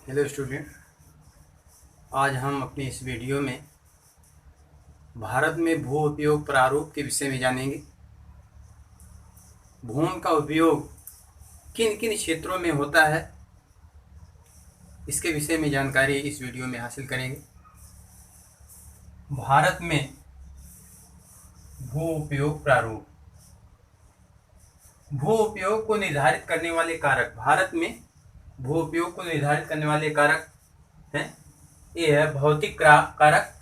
Hello student, आज हम अपनी इस वीडियो में भारत में भू उपयोग प्रारूप के विषय में जानेंगे। भूमि का उपयोग किन किन क्षेत्रों में होता है, इसके विषय में जानकारी इस वीडियो में हासिल करेंगे। भारत में भू उपयोग प्रारूप। भू उपयोग को निर्धारित करने वाले कारक, भारत में भू उपयोग को निर्धारित करने वाले कारक हैं। ये है भौतिक कारक,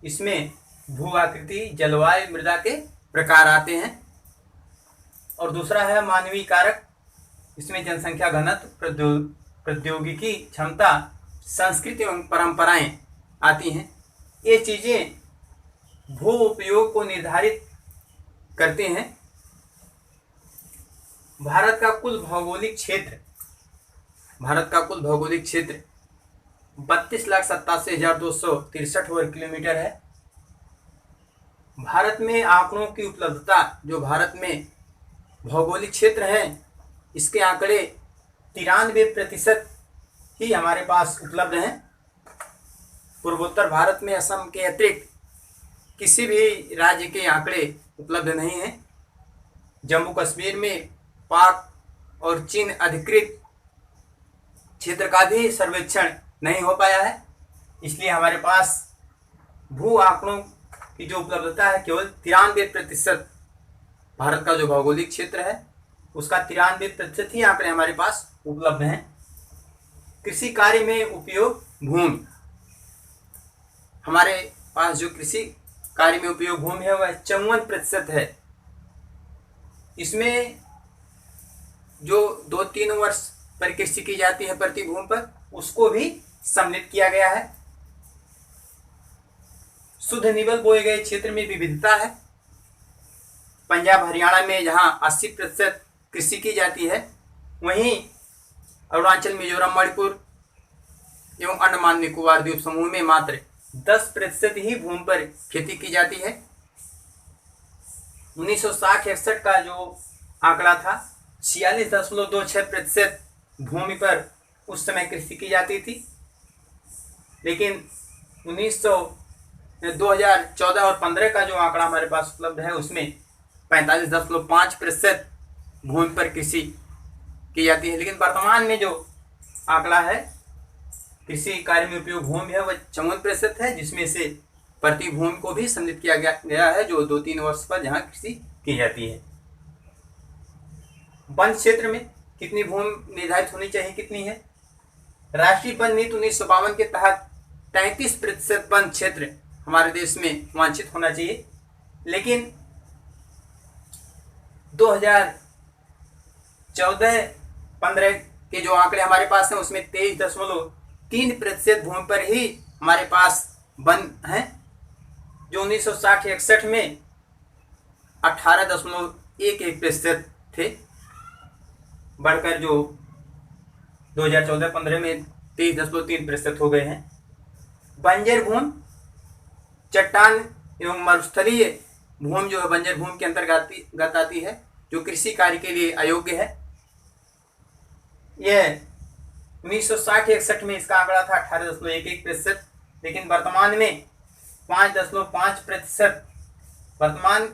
इसमें भू आकृति, जलवायु, मृदा के प्रकार आते हैं। और दूसरा है मानवीय कारक, इसमें जनसंख्या घनत्व, प्रौद्योगिकी क्षमता, संस्कृति एवं परंपराएं आती हैं। ये चीजें भू उपयोग को निर्धारित करते हैं। भारत का कुल भौगोलिक क्षेत्र 32,87,263 वर्ग किलोमीटर है। भारत में आंकड़ों की उपलब्धता, जो भारत में भौगोलिक क्षेत्र है, इसके आंकड़े 93% ही हमारे पास उपलब्ध हैं। पूर्वोत्तर भारत में असम के अतिरिक्त किसी भी राज्य के आंकड़े उपलब्ध नहीं हैं। जम्मू कश्मीर में पाक और चीन अधिकृत क्षेत्र का भी सर्वेक्षण नहीं हो पाया है, इसलिए हमारे पास भू आंकड़ों की जो उपलब्धता है केवल 93%। भारत का जो भौगोलिक क्षेत्र है उसका 93% ही आंकड़े हमारे पास उपलब्ध हैं। कृषि कार्य में उपयोग भूमि, हमारे पास जो कृषि कार्य में उपयोग भूमि है वह 54% है। इसमें जो 2-3 वर्ष पर कृषि की जाती है प्रति भूमि पर, उसको भी सम्मिलित किया गया है। शुद्ध निवल बोए गए क्षेत्र में विविधता है। पंजाब हरियाणा में जहां 80% कृषि की जाती है, वहीं अरुणाचल, मिजोरम, मणिपुर एवं अंडमान निकोबार द्वीप समूह में मात्र 10% ही भूमि पर खेती की जाती है। 1960-61 का जो आंकड़ा था, 46.26% भूमि पर उस समय कृषि की जाती थी। लेकिन 2014 और 15 का जो आंकड़ा हमारे पास उपलब्ध है, उसमें 45.5% भूमि पर कृषि की जाती है। लेकिन वर्तमान में जो आंकड़ा है कृषि कार्य में उपयोग भूमि है वह 54% है, जिसमें से प्रति भूमि को भी सम्मिलित किया गया है, जो 2-3 वर्ष पर जहां कृषि की जाती है। वन क्षेत्र में कितनी भूमि निर्धारित होनी चाहिए, कितनी है? राष्ट्रीय वन नीति 1952 के तहत 33% वन क्षेत्र हमारे देश में वांछित होना चाहिए। लेकिन 2014-15 के जो आंकड़े हमारे पास हैं, उसमें 23.3% भूमि पर ही हमारे पास वन हैं, जो 1960-61 में 18.11% थे, बढ़कर जो 2014-15 में 23.3% हो गए हैं। बंजर भूमि, चट्टान एवं मरुस्थलीय भूमि जो है बंजर भूमि के अंतर्गत आती है, जो कृषि कार्य के लिए अयोग्य है। यह 1960-61 में इसका आंकड़ा था 18.11%, लेकिन वर्तमान में 5.5%। वर्तमान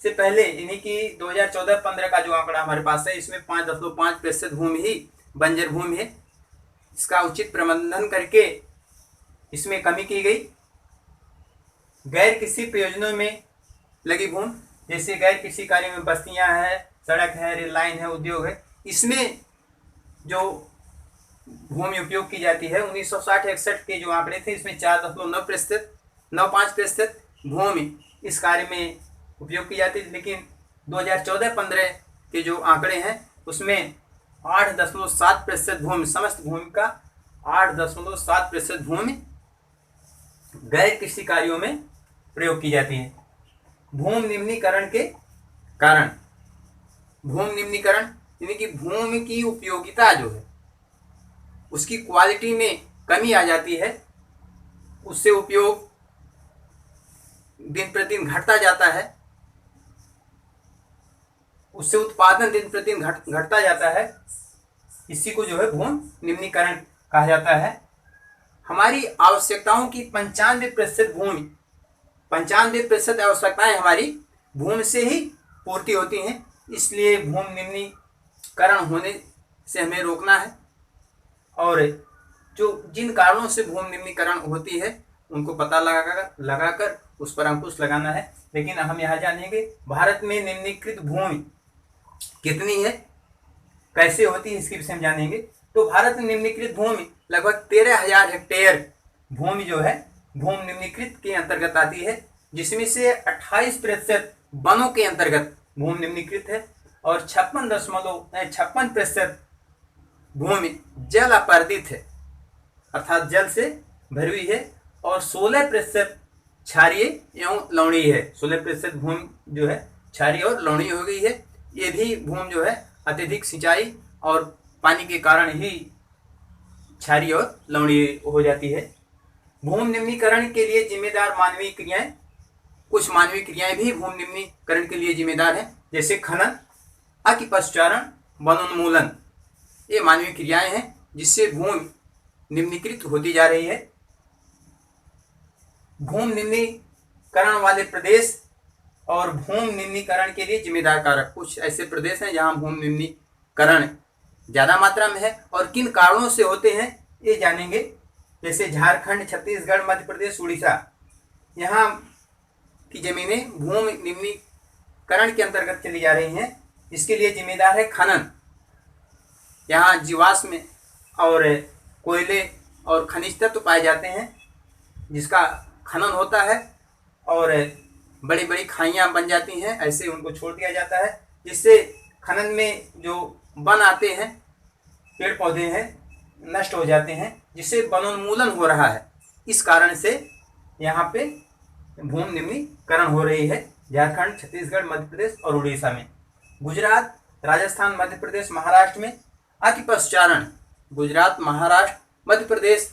से पहले यानी कि 2014-15 का जो आंकड़ा हमारे पास है, इसमें 5.5% भूमि ही बंजर भूमि है। इसका उचित प्रबंधन करके इसमें कमी की गई। गैर कृषि प्रयोजनों में लगी भूमि, जैसे गैर कृषि कार्य में बस्तियां हैं, सड़क है, रेल लाइन है, उद्योग है, इसमें जो भूमि उपयोग की जाती है, 1960-61 के जो आंकड़े थे, इसमें 4.95% भूमि इस कार्य में उपयोग की जाती है। लेकिन 2014-15 के जो आंकड़े हैं, उसमें 8.7% भूमि, समस्त भूमि का 8.7% भूमि गैर कृषि कार्यों में प्रयोग की जाती है। भूमि निम्नीकरण के कारण, भूमि निम्नीकरण यानी कि भूमि की उपयोगिता जो है उसकी क्वालिटी में कमी आ जाती है, उससे उपयोग दिन प्रतिदिन घटता जाता है, उससे उत्पादन दिन प्रतिदिन घटता जाता है। इसी को जो है भूमि निम्नीकरण कहा जाता है। हमारी आवश्यकताओं की 95% आवश्यकताएं हमारी भूमि से ही पूर्ति होती हैं। इसलिए भूमि निम्नीकरण होने से हमें रोकना है और जो जिन कारणों से भूमि निम्नीकरण होती है उनको पता लगाकर उस पर अंकुश लगाना है। लेकिन हम यहाँ जानेंगे भारत में निम्नीकृत भूमि कितनी है, कैसे होती है, इसके विषय में जानेंगे। तो भारत में निम्नीकृत भूमि लगभग 13,000 हेक्टेयर भूमि जो है भूमि निम्नीकृत के अंतर्गत आती है, जिसमें से 28% वनों के अंतर्गत भूमि निम्नीकृत है और 56% भूमि जल अपर्दित है अर्थात जल से भरी हुई है और 16% क्षारीय एवं लवणीय है। 16% भूमि जो है क्षारीय और लवणीय हो गई है। ये भी भूमि जो है अत्यधिक सिंचाई और पानी के कारण ही क्षारीय और लवणीय हो जाती है। भूमि निम्नीकरण के लिए जिम्मेदार मानवीय क्रियाएं, कुछ मानवीय क्रियाएं भी भूमि निम्नीकरण के लिए जिम्मेदार हैं, जैसे खनन, अतिपशुचारण, वनोन्मूलन। ये मानवीय क्रियाएं हैं जिससे भूमि निम्नीकृत होती जा रही है। भूमि निम्नीकरण वाले प्रदेश और भूमि निम्नीकरण के लिए जिम्मेदार कारक, कुछ ऐसे प्रदेश हैं जहां भूमि निम्नीकरण ज्यादा मात्रा में है और किन कारणों से होते हैं ये जानेंगे। जैसे झारखंड, छत्तीसगढ़, मध्य प्रदेश, उड़ीसा, यहाँ की जमीनें भूमि निम्नीकरण के अंतर्गत चली जा रही हैं। इसके लिए जिम्मेदार है खनन। यहाँ जीवाश्म और कोयले और खनिज तत्व पाए जाते हैं जिसका खनन होता है और बड़ी बड़ी खाइयाँ बन जाती हैं, ऐसे उनको छोड़ दिया जाता है, जिससे खनन में जो वन आते हैं, पेड़ पौधे हैं, नष्ट हो जाते हैं, जिससे वनोन्मूलन हो रहा है। इस कारण से यहाँ पे भूमि निम्नीकरण हो रही है झारखंड, छत्तीसगढ़, मध्य प्रदेश और उड़ीसा में। गुजरात, राजस्थान, मध्य प्रदेश, महाराष्ट्र में अतिपशुचारण, गुजरात, महाराष्ट्र, मध्य प्रदेश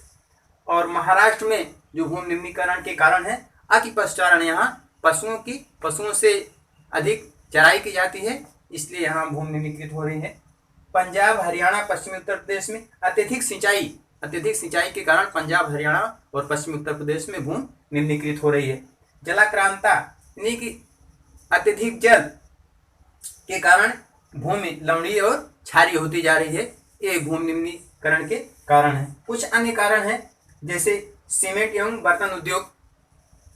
और महाराष्ट्र में जो भूमि निम्नीकरण के कारण है अतिपशुचारण, यहाँ पशुओं से अधिक चराई की जाती है, इसलिए यहाँ भूमि निम्नीकृत हो रही है। पंजाब, हरियाणा, पश्चिमी उत्तर प्रदेश में अत्यधिक सिंचाई के कारण पंजाब, हरियाणा और पश्चिमी उत्तर प्रदेश में भूमि निम्नीकृत हो रही है। जलाक्रांता यानी कि अत्यधिक जल के कारण भूमि लवणीय और क्षारीय होती जा रही है। ये भूमि निम्नीकरण के कारण है। कुछ अन्य कारण हैं जैसे सीमेंट एवं बर्तन उद्योग।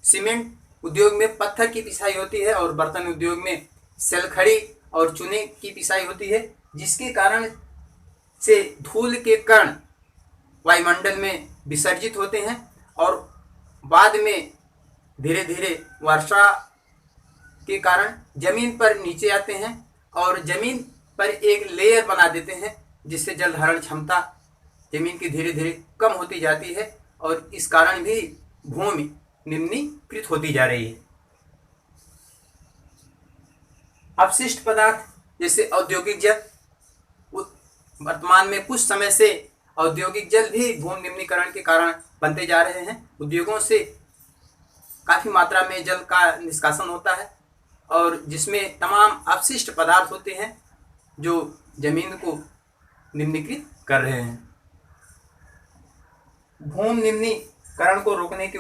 सीमेंट उद्योग में पत्थर की पिसाई होती है और बर्तन उद्योग में सेलखड़ी और चूने की पिसाई होती है, जिसके कारण से धूल के कण वायुमंडल में विसर्जित होते हैं और बाद में धीरे धीरे वर्षा के कारण जमीन पर नीचे आते हैं और जमीन पर एक लेयर बना देते हैं, जिससे जल धारण क्षमता जमीन की धीरे धीरे कम होती जाती है और इस कारण भी भूमि निम्नीकृत होती जा रही है। अपशिष्ट पदार्थ जैसे औद्योगिक जल, वर्तमान में कुछ समय से औद्योगिक जल भी भूमि निम्नीकरण के कारण बनते जा रहे हैं। उद्योगों से काफ़ी मात्रा में जल का निष्कासन होता है और जिसमें तमाम अपशिष्ट पदार्थ होते हैं जो जमीन को निम्नीकृत कर रहे हैं। भूमि निम्नीकरण को रोकने के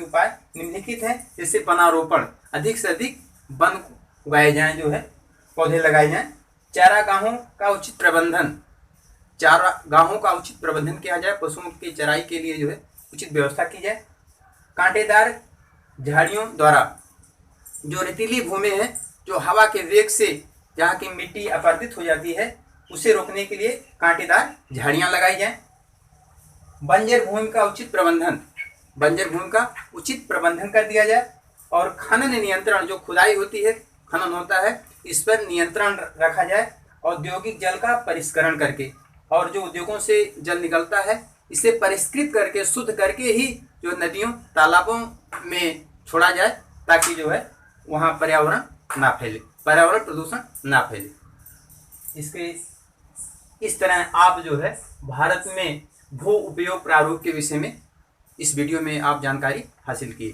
उपाय निम्नलिखित हैं। जैसे वनारोपण, अधिक से अधिक वन उगाए जाएं, जो है पौधे लगाए जाएं। चारागाहों का उचित प्रबंधन किया जाए, पशुओं की चराई के लिए जो है उचित व्यवस्था की जाए। कांटेदार झाड़ियों द्वारा जो रेतीली भूमि है, जो हवा के वेग से जहाँ की मिट्टी अपरदित हो जाती है, उसे रोकने के लिए कांटेदार झाड़ियाँ लगाई जाएं। बंजर भूमि का उचित प्रबंधन कर दिया जाए और खनन नियंत्रण, जो खुदाई होती है, खनन होता है, इस पर नियंत्रण रखा जाए। औद्योगिक जल का परिष्करण करके और जो उद्योगों से जल निकलता है इसे परिष्कृत करके, शुद्ध करके ही जो नदियों तालाबों में छोड़ा जाए, ताकि जो है वहाँ पर्यावरण प्रदूषण ना फैले। इस तरह आप जो है भारत में भू उपयोग प्रारूप के विषय में इस वीडियो में आप जानकारी हासिल की।